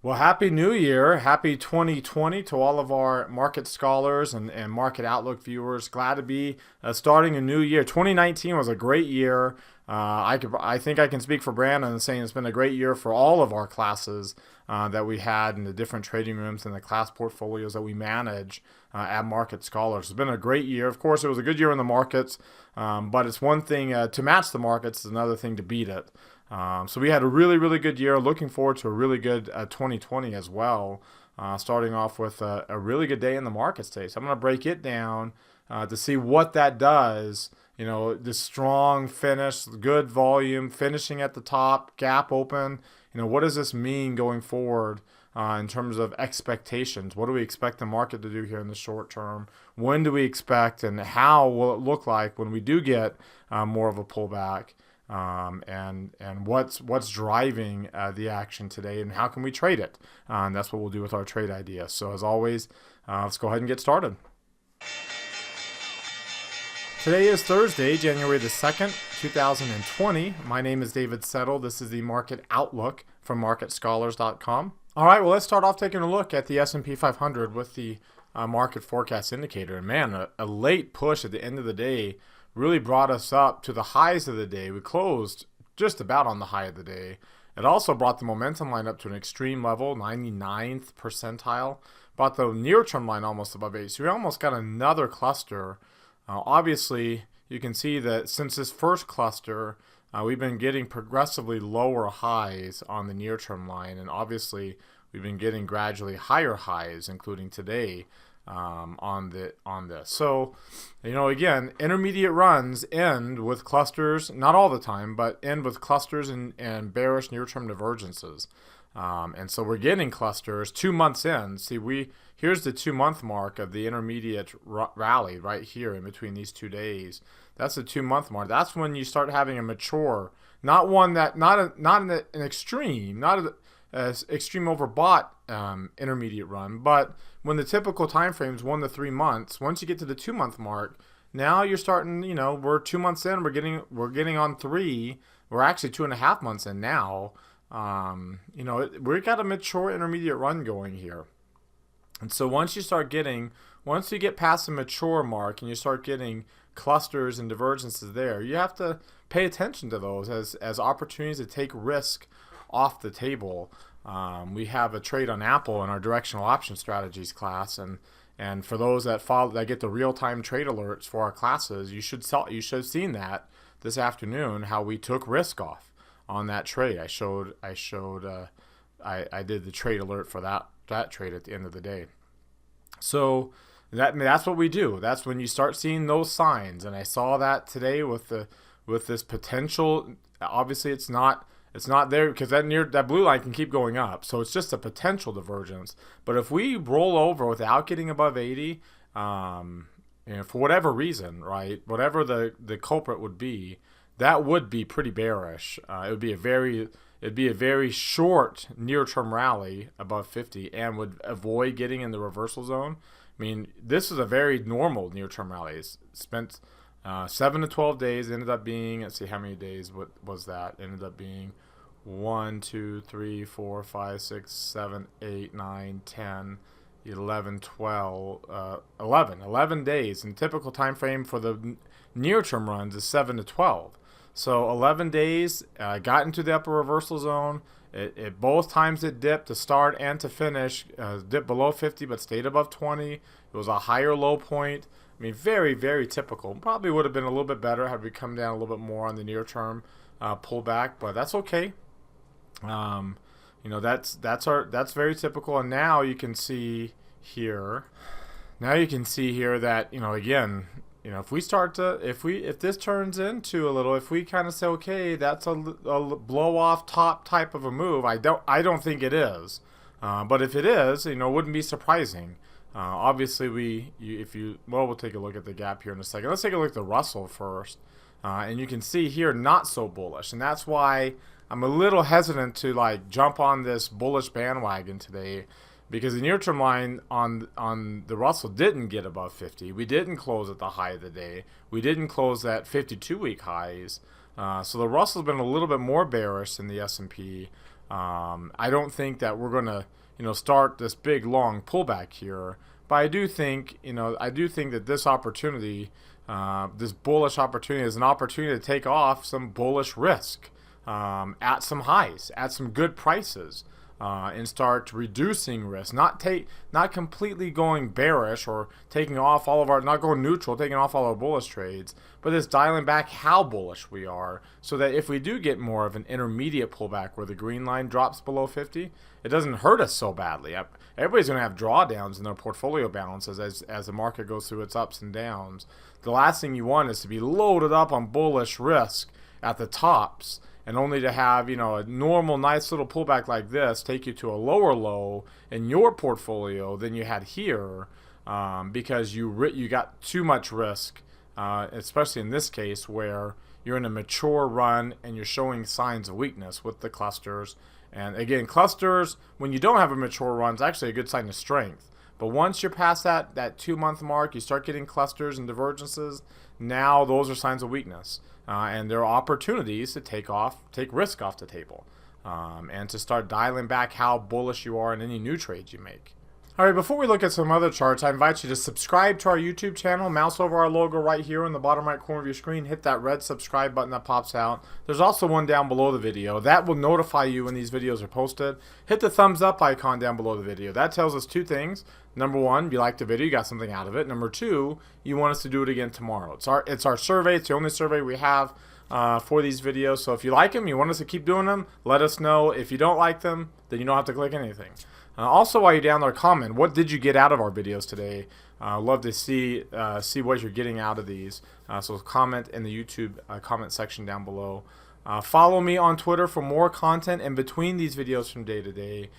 Well, Happy New Year. Happy 2020 to all of our market scholars and market outlook viewers. Glad to be starting a new year. 2019 was a great year. I think I can speak for Brandon in saying it's been a great year for all of our classes that we had in the different trading rooms and the class portfolios that we manage at Market Scholars. It's been a great year. Of course, it was a good year in the markets, but it's one thing to match the markets, is another thing to beat it. So we had a really, really good year. Looking forward to a really good 2020 as well. Starting off with a really good day in the markets today. So I'm going to break it down to see what that does. You know, the strong finish, good volume, finishing at the top, gap open. You know, what does this mean going forward in terms of expectations? What do we expect the market to do here in the short term? When do we expect, and how will it look like when we do get more of a pullback? And what's driving the action today, and how can we trade it? And that's what we'll do with our trade idea. So as always, let's go ahead and get started. Today is Thursday, January the 2nd, 2020. My name is David Settle. This is the Market Outlook from MarketScholars.com. All right, well, let's start off taking a look at the S&P 500 with the market forecast indicator. And man, a late push at the end of the day really brought us up to the highs of the day. We closed just about on the high of the day. It also brought the momentum line up to an extreme level, 99th percentile. Brought the near-term line almost above 8. So we almost got another cluster. Obviously, you can see that since this first cluster, we've been getting progressively lower highs on the near-term line. And obviously, we've been getting gradually higher highs, including today. On this. So, you know, again, intermediate runs end with clusters, not all the time, but end with clusters and bearish near-term divergences. And so we're getting clusters 2 months in. See, here's the 2-month mark of the intermediate rally right here in between these 2 days. That's the 2-month mark. That's when you start having a mature, not one that, not an extreme, not an extreme overbought intermediate run, but when the typical time frame is 1 to 3 months, once you get to the 2-month mark, now you're starting, you know, we're 2 months in, we're getting on 3, we're actually 2.5 months in now. You know, we've got a mature intermediate run going here. And so once you get past the mature mark and you start getting clusters and divergences there, you have to pay attention to those as opportunities to take risk off the table. We have a trade on Apple in our directional option strategies class, and for those that get the real-time trade alerts for our classes, you should have seen that this afternoon, how we took risk off on that trade. I did the trade alert for that trade at the end of the day. So that's what we do. That's when you start seeing those signs, and I saw that today with this potential. Obviously, it's not there because that blue line can keep going up. So it's just a potential divergence. But if we roll over without getting above 80, you know, for whatever reason, right, whatever the culprit would be, that would be pretty bearish. It'd be a very short near-term rally above 50 and would avoid getting in the reversal zone. I mean, this is a very normal near-term rally. It's spent 7 to 12 days, ended up being, let's see how many days was that, ended up being 1, 2, 3, 4, 5, 6, 7, 8, 9, 10, 11, 12, 11 days. And the typical time frame for the near-term runs is 7 to 12. So 11 days, got into the upper reversal zone. It both times it dipped to start and to finish, dipped below 50 but stayed above 20. It was a higher low point. I mean, very, very typical. Probably would have been a little bit better had we come down a little bit more on the near-term pullback, but that's okay. You know, that's very typical. And now you can see here. That, you know, again, you know, if this turns into a little, if we kind of say, okay, that's a blow off top type of a move. I don't think it is, but if it is, you know, it wouldn't be surprising. Obviously, we'll take a look at the gap here in a second. Let's take a look at the Russell first, and you can see here not so bullish, and that's why I'm a little hesitant to like jump on this bullish bandwagon today, because the near-term line on the Russell didn't get above 50. We didn't close at the high of the day. We didn't close at 52-week highs. So the Russell's been a little bit more bearish than the S&P. I don't think that we're going to, start this big long pullback here. But I do think, that this opportunity, this bullish opportunity, is an opportunity to take off some bullish risk at some highs, at some good prices, and start reducing risk. Not completely going bearish or taking off all of our, not going neutral, taking off all our bullish trades, but just dialing back how bullish we are, so that if we do get more of an intermediate pullback where the green line drops below 50, it doesn't hurt us so badly. Everybody's going to have drawdowns in their portfolio balances as the market goes through its ups and downs. The last thing you want is to be loaded up on bullish risk at the tops, and only to have, a normal nice little pullback like this take you to a lower low in your portfolio than you had here, because you got too much risk, especially in this case where you're in a mature run and you're showing signs of weakness with the clusters. And again, clusters, when you don't have a mature run, is actually a good sign of strength. But once you're past that 2-month mark, you start getting clusters and divergences. Now those are signs of weakness. And there are opportunities to take risk off the table, and to start dialing back how bullish you are in any new trades you make. All right, before we look at some other charts, I invite you to subscribe to our YouTube channel. Mouse over our logo right here in the bottom right corner of your screen. Hit that red subscribe button that pops out. There's also one down below the video. That will notify you when these videos are posted. Hit the thumbs up icon down below the video. That tells us two things. Number one, you liked the video, you got something out of it. Number two, you want us to do it again tomorrow. It's our survey. It's the only survey we have for these videos. So if you like them, you want us to keep doing them, let us know. If you don't like them, then you don't have to click anything. Also, while you're down there, comment. What did you get out of our videos today? Love to see what you're getting out of these. So comment in the YouTube comment section down below. Follow me on Twitter for more content in between these videos from day to day.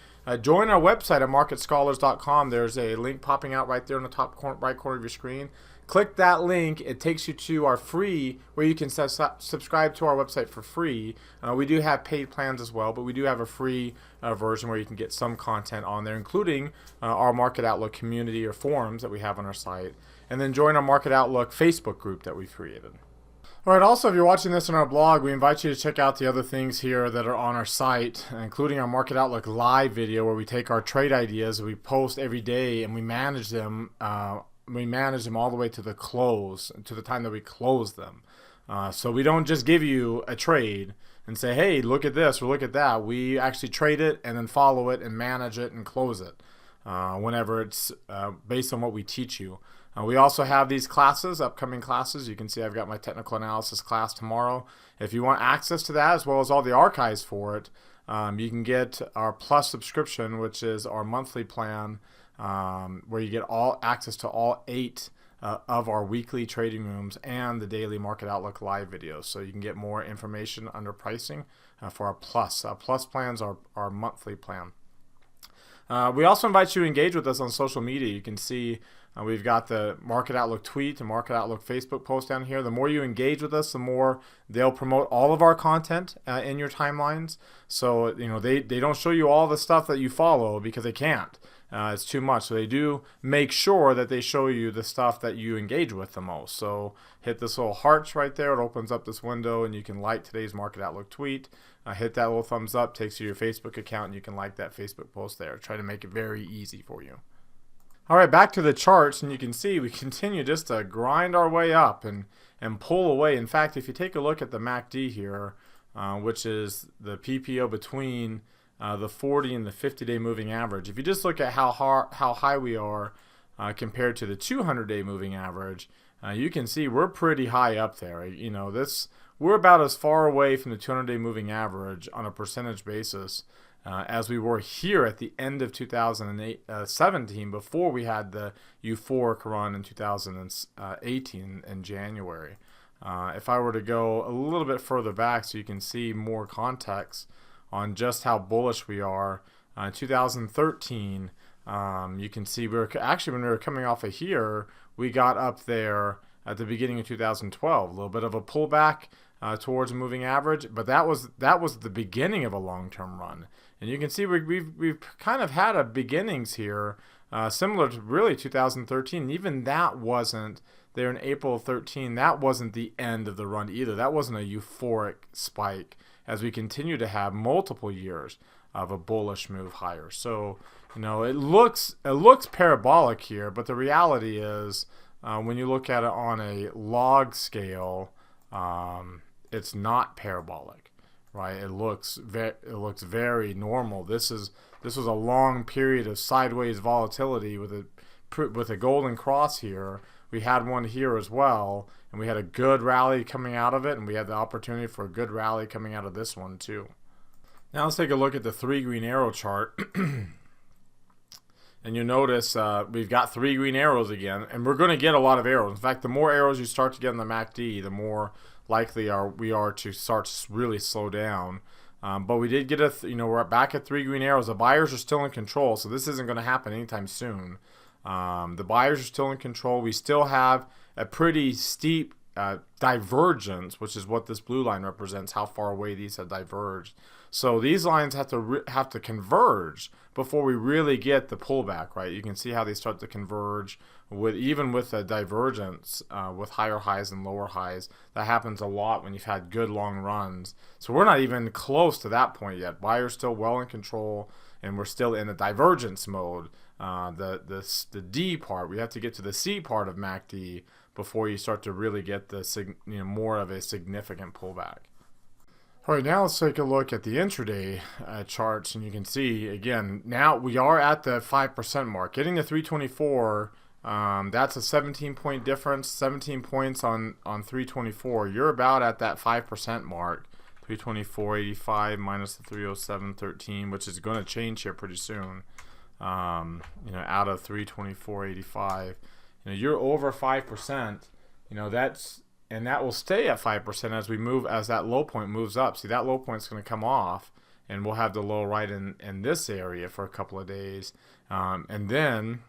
Join our website at marketscholars.com. There's a link popping out right there in the top right corner of your screen. Click that link. It takes you to our free, where you can subscribe to our website for free. We do have paid plans as well, but we do have a free version where you can get some content on there, including our Market Outlook community or forums that we have on our site. And then join our Market Outlook Facebook group that we've created. All right, also, if you're watching this on our blog, we invite you to check out the other things here that are on our site, including our Market Outlook live video, where we take our trade ideas we post every day and we manage them. We manage them all the way to the close, to the time that we close them. So we don't just give you a trade and say, hey, look at this or look at that. We actually trade it and then follow it and manage it and close it whenever it's based on what we teach you. We also have these classes, upcoming classes. You can see I've got my technical analysis class tomorrow. If you want access to that as well as all the archives for it, you can get our Plus subscription, which is our monthly plan, where you get all access to all 8 of our weekly trading rooms and the daily Market Outlook live videos. So you can get more information under pricing for our Plus. Plus plans are our monthly plan. We also invite you to engage with us on social media. You can see we've got the Market Outlook tweet and Market Outlook Facebook post down here. The more you engage with us, the more they'll promote all of our content in your timelines. So they don't show you all the stuff that you follow because they can't. It's too much. So they do make sure that they show you the stuff that you engage with the most. So hit this little hearts right there. It opens up this window and you can like today's Market Outlook tweet. Hit that little thumbs up, takes you to your Facebook account, and you can like that Facebook post there. Try to make it very easy for you. All right, back to the charts, and you can see we continue just to grind our way up and pull away. In fact, if you take a look at the MACD here, which is the PPO between the 40 and the 50-day moving average. If you just look at how high we are compared to the 200-day moving average, you can see we're pretty high up there. We're about as far away from the 200-day moving average on a percentage basis as we were here at the end of 2017, before we had the euphoric run in 2018 in January. If I were to go a little bit further back so you can see more context on just how bullish we are, 2013, you can see when we were coming off of here, we got up there at the beginning of 2012, a little bit of a pullback towards a moving average, but that was the beginning of a long-term run. And you can see we've kind of had a beginnings here similar to really 2013. Even that wasn't there in April of 13. That wasn't the end of the run either. That wasn't a euphoric spike, as we continue to have multiple years of a bullish move higher. So, it looks parabolic here, but the reality is, when you look at it on a log scale, it's not parabolic, right? It looks very normal. This was a long period of sideways volatility with a golden cross here. We had one here as well, and we had a good rally coming out of it, and we had the opportunity for a good rally coming out of this one too. Now let's take a look at the 3 green arrow chart. And you'll notice we've got 3 green arrows again, and we're going to get a lot of arrows. In fact, the more arrows you start to get in the MACD, the more likely we are to start to really slow down. But we did get we're back at 3 green arrows. The buyers are still in control, so this isn't going to happen anytime soon. The buyers are still in control. We still have a pretty steep divergence, which is what this blue line represents, how far away these have diverged. So these lines have to converge before we really get the pullback, right? You can see how they start to converge even with a divergence with higher highs and lower highs. That happens a lot when you've had good long runs. So we're not even close to that point yet. Buyers still well in control, and we're still in the divergence mode. The D part, we have to get to the C part of MACD before you start to really get the more of a significant pullback. All right, now let's take a look at the intraday charts, and you can see again now we are at the 5% mark, getting to 324. That's a 17-point difference, 17 points on 324. You're about at that 5% mark, 324.85 minus the 307.13, which is going to change here pretty soon. Out of 324.85, you're over 5%. And that will stay at 5% as that low point moves up. See, that low point is going to come off, and we'll have the low right in this area for a couple of days. And then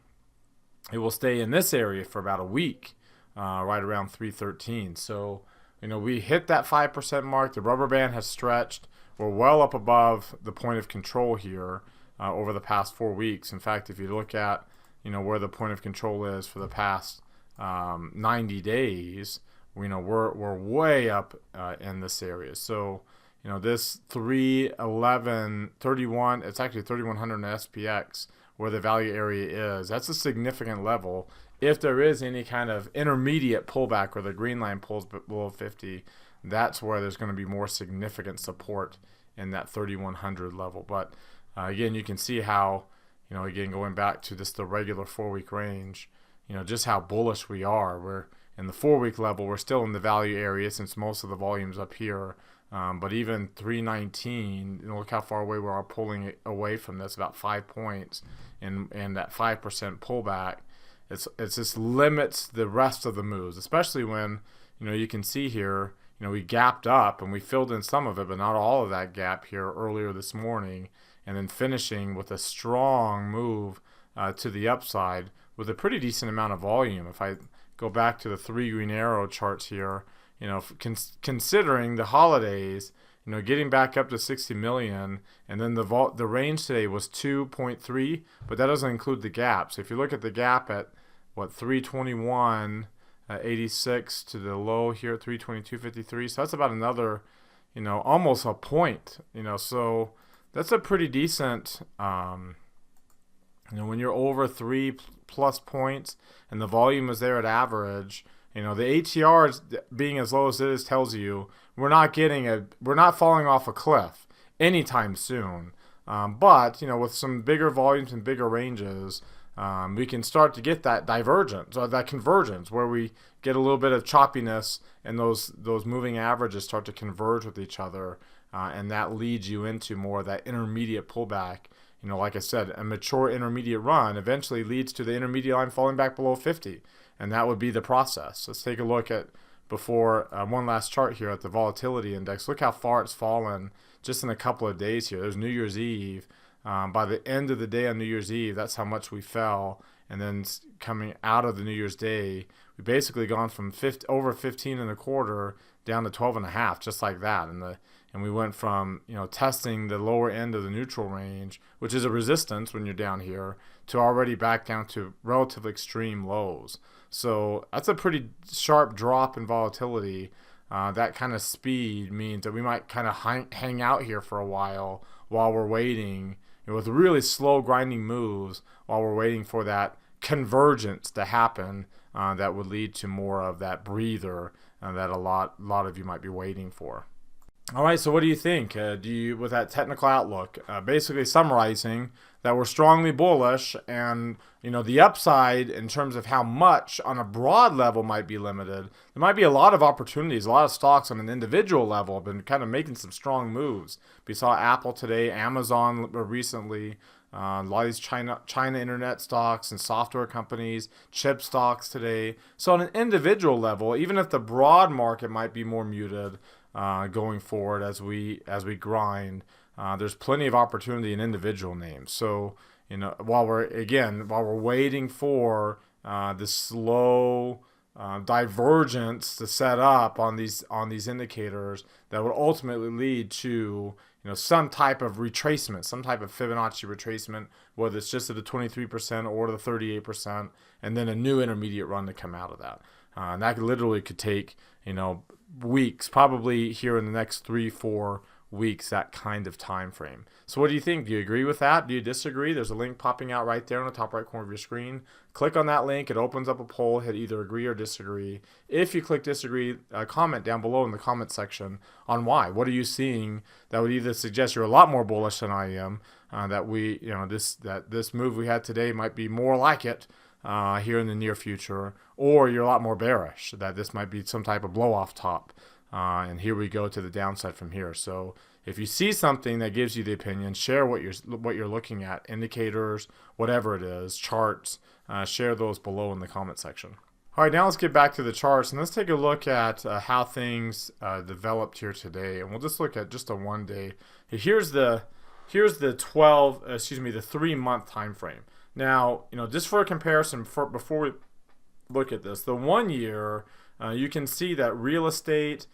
it will stay in this area for about a week, right around 313. So, we hit that 5% mark. The rubber band has stretched. We're well up above the point of control here over the past 4 weeks. In fact, if you look at, where the point of control is for the past 90 days, we're way up in this area. So, this 311.31, it's actually 3100 in SPX where the value area is. That's a significant level. If there is any kind of intermediate pullback where the green line pulls below 50, that's where there's going to be more significant support in that 3100 level. But again, you can see how, again, going back to just the regular 4-week range, just how bullish we are. We're in the 4-week level, we're still in the value area since most of the volume's up here. But even 319, look how far away we are pulling it away from this, about 5 points. And that 5% pullback, it just limits the rest of the moves, especially when, you can see here, we gapped up and we filled in some of it, but not all of that gap here earlier this morning. And then finishing with a strong move to the upside with a pretty decent amount of volume. If I go back to the 3 green arrow charts here, considering the holidays, getting back up to 60 million, and then the range today was 2.3, but that doesn't include the gap. So if you look at the gap at 321.86 to the low here at 322.53, so that's about another, almost a point. So that's a pretty decent. When you're over 3+ points and the volume is there at average, the ATR being as low as it is tells you we're not falling off a cliff anytime soon. But with some bigger volumes and bigger ranges, we can start to get that divergence or that convergence where we get a little bit of choppiness and those moving averages start to converge with each other, and that leads you into more of that intermediate pullback. Like I said, a mature intermediate run eventually leads to the intermediate line falling back below 50, and that would be the process. Let's take a look at one last chart here at the volatility index. Look how far it's fallen just in a couple of days here. There's New Year's Eve. By the end of the day on New Year's Eve, that's how much we fell. And then coming out of the New Year's Day, we basically gone from over 15.25 down to 12.5, just like that. And we went from testing the lower end of the neutral range, which is a resistance when you're down here, to already back down to relatively extreme lows. So that's a pretty sharp drop in volatility. That kind of speed means that we might kind of hang out here for a while while we're waiting, with really slow grinding moves while we're waiting for that convergence to happen that would lead to more of that breather that a lot of you might be waiting for. All right, so what do you think? With that technical outlook, basically summarizing that we're strongly bullish, and the upside in terms of how much on a broad level might be limited. There might be a lot of opportunities, a lot of stocks on an individual level have been kind of making some strong moves. We saw Apple today, Amazon recently, a lot of these China internet stocks and software companies, chip stocks today. So on an individual level, even if the broad market might be more muted, going forward as we grind, there's plenty of opportunity in individual names. So while we're waiting for the slow divergence to set up on these indicators that would ultimately lead to some type of retracement, some type of Fibonacci retracement, whether it's just at the 23% or the 38%, and then a new intermediate run to come out of that. And that literally could take weeks, probably here in the next 3-4 weeks, that kind of time frame. So what do you think? Do you agree with that? Do you disagree? There's a link popping out right there on the top right corner of your screen. Click on that link. It opens up a poll. Hit either agree or disagree. If you click disagree, comment down below in the comment section on why. What are you seeing that would either suggest you're a lot more bullish than I am, that this move we had today might be more like it here in the near future, or you're a lot more bearish, that this might be some type of blow off top, and here we go to the downside from here. So if you see something that gives you the opinion, share what you're looking at, indicators, whatever it is, charts, share those below in the comment section. All right, now let's get back to the charts, and let's take a look at how things developed here today, and we'll just look at just a 1 day. Here's the 3-month time frame. Now, just for a comparison, before we look at this, the 1 year, you can see that real estate,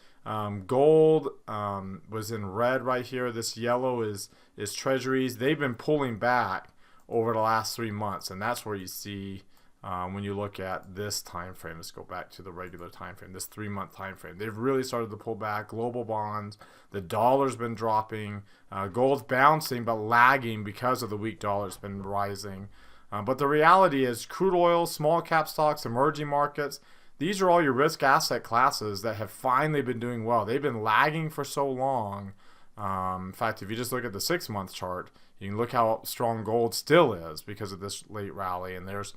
gold was in red right here. This yellow is treasuries. They've been pulling back over the last 3 months, and that's where you see when you look at this time frame. Let's go back to the regular time frame, this 3-month time frame. They've really started to pull back. Global bonds, the dollar's been dropping, gold's bouncing but lagging because of the weak dollar. It's been rising. But the reality is crude oil, small cap stocks, emerging markets, these are all your risk asset classes that have finally been doing well. They've been lagging for so long. In fact, if you just look at the 6-month chart, you can look how strong gold still is because of this late rally. And there's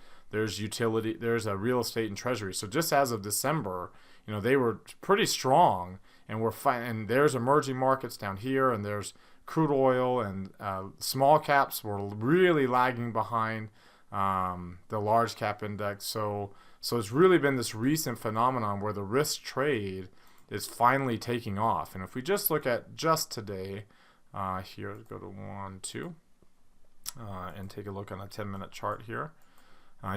utility, there's a real estate and treasury. So just as of December, they were pretty strong, and and there's emerging markets down here, and there's crude oil, and small caps were really lagging behind the large cap index. So it's really been this recent phenomenon where the risk trade is finally taking off. And if we just look at just today, here, go to 1, 2, and take a look on a 10-minute chart here.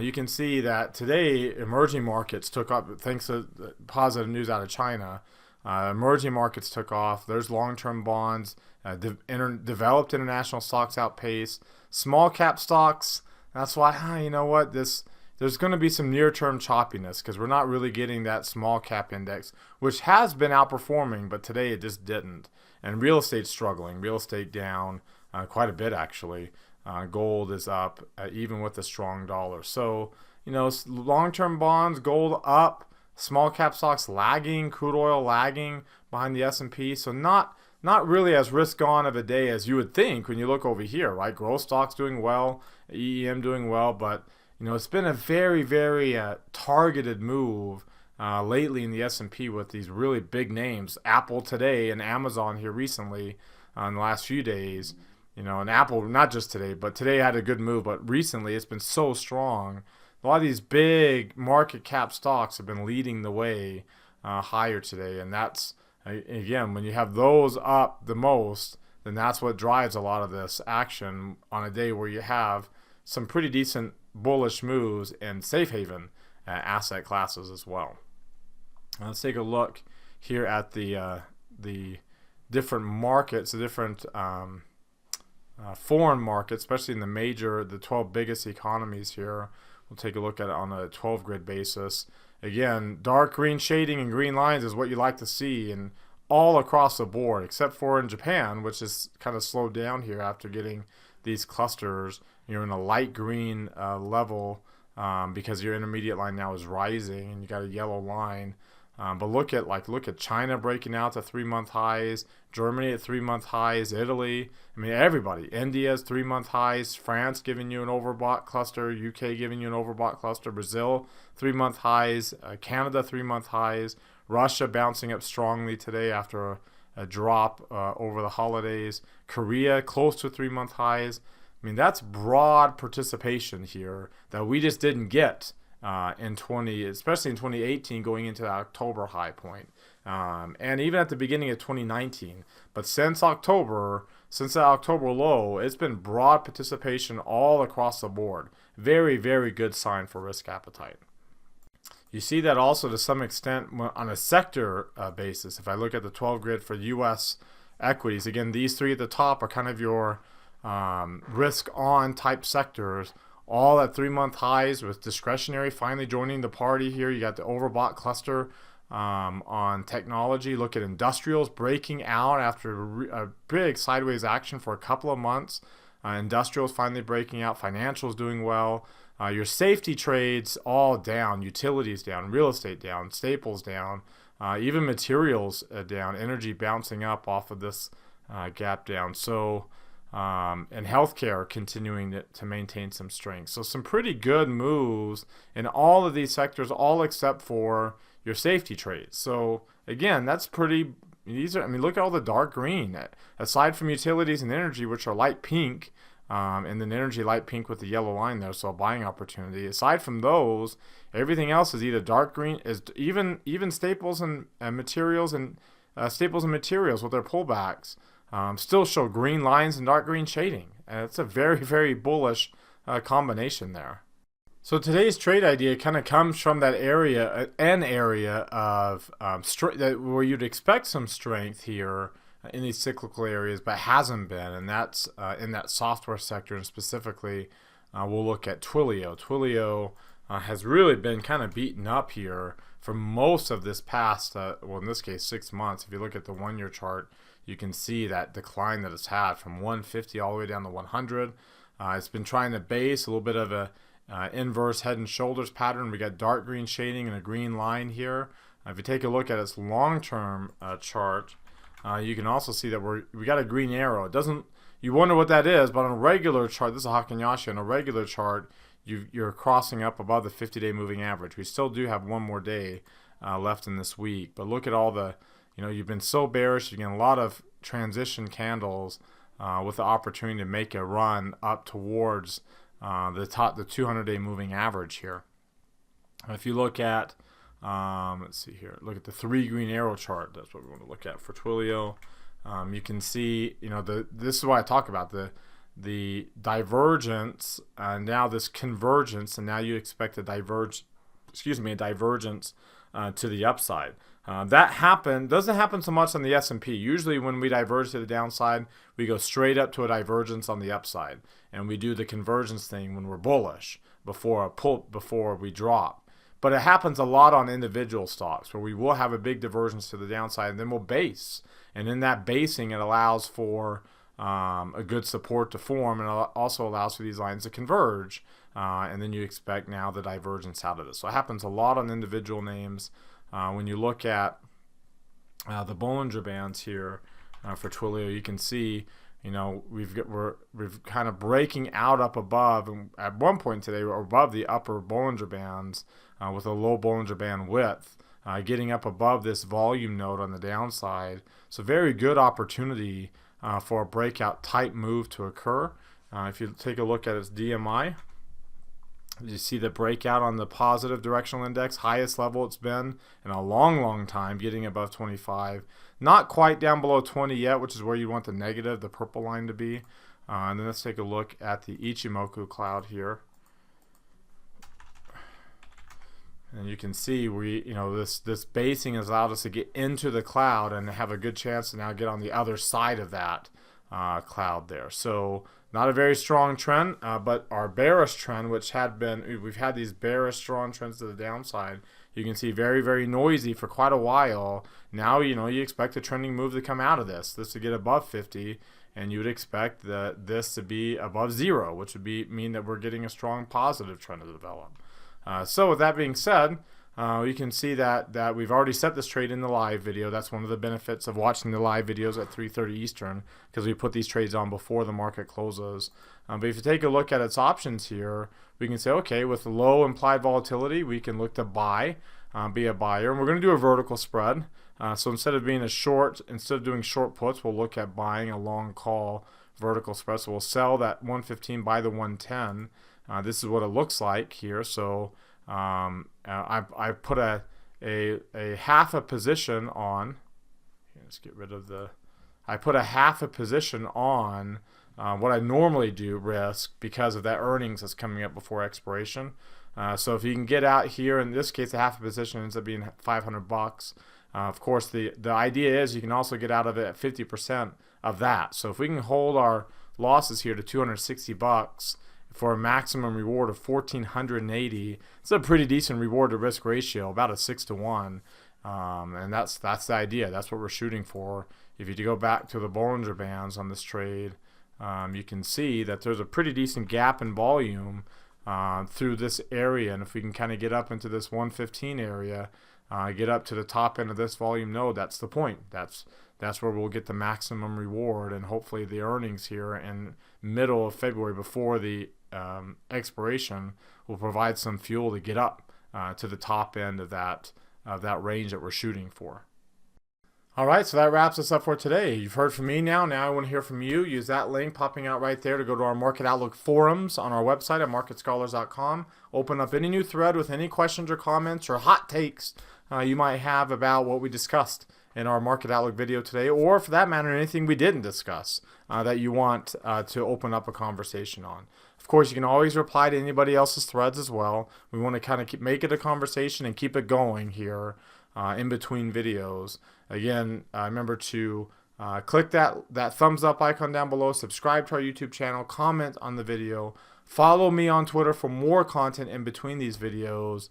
You can see that today emerging markets took up, thanks to positive news out of China. Emerging markets took off. There's long-term bonds. Developed international stocks outpace. Small cap stocks, that's why, you know what, there's going to be some near-term choppiness because we're not really getting that small cap index, which has been outperforming, but today it just didn't. And real estate's struggling. Real estate down quite a bit, actually. Gold is up, even with a strong dollar. So, long-term bonds, gold up, small cap stocks lagging, crude oil lagging behind the S&P. So not really as risk-on of a day as you would think when you look over here, right? Growth stocks doing well, EEM doing well, but it's been a very, very targeted move lately in the S&P with these really big names. Apple today and Amazon here recently in the last few days. And Apple, not just today, but today had a good move, but recently it's been so strong. A lot of these big market cap stocks have been leading the way higher today, and that's, again, when you have those up the most, then that's what drives a lot of this action on a day where you have some pretty decent bullish moves in safe haven asset classes as well. Let's take a look here at the different markets, the different foreign markets, especially in the 12 biggest economies here. We'll take a look at it on a 12 grid basis. Again, dark green shading and green lines is what you like to see, and all across the board, except for in Japan, which is kind of slowed down here after getting these clusters. You're in a light green level because your intermediate line now is rising, and you got a yellow line. But look at China breaking out to 3-month highs, Germany at 3-month highs, Italy. I mean, everybody. India's 3-month highs, France giving you an overbought cluster, UK giving you an overbought cluster, Brazil 3-month highs, Canada 3-month highs, Russia bouncing up strongly today after a drop over the holidays, Korea close to 3-month highs. I mean, that's broad participation here that we just didn't get especially in 2018, going into the October high point, and even at the beginning of 2019. But since the October low, it's been broad participation all across the board. Very, very good sign for risk appetite. You see that also to some extent on a sector basis. If I look at the 12 grid for U.S. equities, again, these three at the top are kind of your risk on type sectors, all at 3-month highs, with discretionary finally joining the party here. You got the overbought cluster on technology. Look at industrials breaking out after a big sideways action for a couple of months. Industrials finally breaking out. Financials doing well. Your safety trades all down. Utilities down. Real estate down. Staples down. Even materials down. Energy bouncing up off of this gap down. So and healthcare continuing to maintain some strength. So some pretty good moves in all of these sectors, all except for your safety trades. So again, that's pretty. Look at all the dark green. Aside from utilities and energy, which are light pink, and then energy light pink with the yellow line there, so a buying opportunity. Aside from those, everything else is either dark green, is even staples and materials and staples and materials with their pullbacks. Still show green lines and dark green shading. It's a very, very bullish combination there. So today's trade idea kind of comes from that area, an area of where you'd expect some strength here in these cyclical areas, but hasn't been, and that's in that software sector, and specifically we'll look at Twilio. Twilio has really been kind of beaten up here for most of this past, well, in this case, 6 months. If you look at the 1-year chart, you can see that decline that it's had from 150 all the way down to 100. It's been trying to base a little bit of a inverse head and shoulders pattern. We got dark green shading and a green line here. If you take a look at its long-term chart, you can also see that we got a green arrow. It doesn't. You wonder what that is, but on a regular chart, this is a Hakenyashi. On a regular chart, you're crossing up above the 50-day moving average. We still do have one more day left in this week, but look at all the. You've been so bearish. You get a lot of transition candles with the opportunity to make a run up towards the 200-day moving average here. If you look at, let's see here, look at the 3 green arrow chart. That's what we want to look at for Twilio. You can see, this is what I talk about, the divergence, now this convergence, and now you expect a divergence to the upside. That doesn't happen so much on the S&P. Usually when we diverge to the downside, we go straight up to a divergence on the upside, and we do the convergence thing when we're bullish before we drop. But it happens a lot on individual stocks where we will have a big divergence to the downside, and then we'll base. And in that basing, it allows for a good support to form, and it also allows for these lines to converge. And then you expect now the divergence out of this. So it happens a lot on individual names. When you look at the Bollinger Bands here for Twilio, you can see, we're kind of breaking out up above, and at one point today we're above the upper Bollinger Bands with a low Bollinger Band width, getting up above this volume node on the downside. So very good opportunity for a breakout type move to occur. If you take a look at its DMI, you see the breakout on the positive directional index, highest level it's been in a long, long time, getting above 25. Not quite down below 20 yet, which is where you want the negative, the purple line, to be. And then let's take a look at the Ichimoku cloud here. And you can see this basing has allowed us to get into the cloud and have a good chance to now get on the other side of that cloud there. So not a very strong trend, but our bearish trend, which we've had these bearish strong trends to the downside. You can see very, very noisy for quite a while. Now, you expect a trending move to come out of this to get above 50, and you would expect this to be above 0, which would mean that we're getting a strong positive trend to develop. So with that being said, you can see that we've already set this trade in the live video. That's one of the benefits of watching the live videos at 3:30 Eastern, because we put these trades on before the market closes. But if you take a look at its options here, we can say, okay, with low implied volatility, we can look to buy, be a buyer. And we're going to do a vertical spread. So instead of doing short puts, we'll look at buying a long call vertical spread. So we'll sell that 115, buy the 110. This is what it looks like here. So I put a half a position on. Let's get rid of the. I put a half a position on what I normally do risk because of that earnings that's coming up before expiration. So if you can get out here, in this case, a half a position ends up being $500. Of course, the idea is you can also get out of it at 50% of that. So if we can hold our losses here to $260 for a maximum reward of $1,480, it's a pretty decent reward to risk ratio, about a 6-to-1, and that's the idea. That's what we're shooting for. If you go back to the Bollinger Bands on this trade, you can see that there's a pretty decent gap in volume through this area, and if we can kind of get up into this 115 area, get up to the top end of this volume node, that's the point. That's where we'll get the maximum reward, and hopefully the earnings here in middle of February before the expiration will provide some fuel to get up to the top end of that range that we're shooting for. All right, so that wraps us up for today. You've heard from me now. Now I want to hear from you. Use that link popping out right there to go to our Market Outlook forums on our website at marketscholars.com. Open up any new thread with any questions or comments or hot takes you might have about what we discussed in our Market Outlook video today, or for that matter, anything we didn't discuss that you want to open up a conversation on. Of course, you can always reply to anybody else's threads as well. We want to kind of make it a conversation and keep it going here in between videos. Again, remember to click that thumbs up icon down below, subscribe to our YouTube channel, comment on the video, follow me on Twitter for more content in between these videos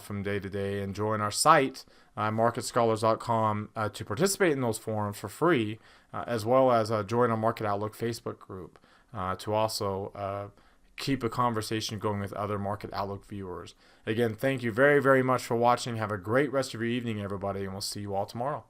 from day to day, and join our site, marketscholars.com, to participate in those forums for free, as well as join our Market Outlook Facebook group to also keep a conversation going with other Market Outlook viewers. Again, thank you very, very much for watching. Have a great rest of your evening, everybody, and we'll see you all tomorrow.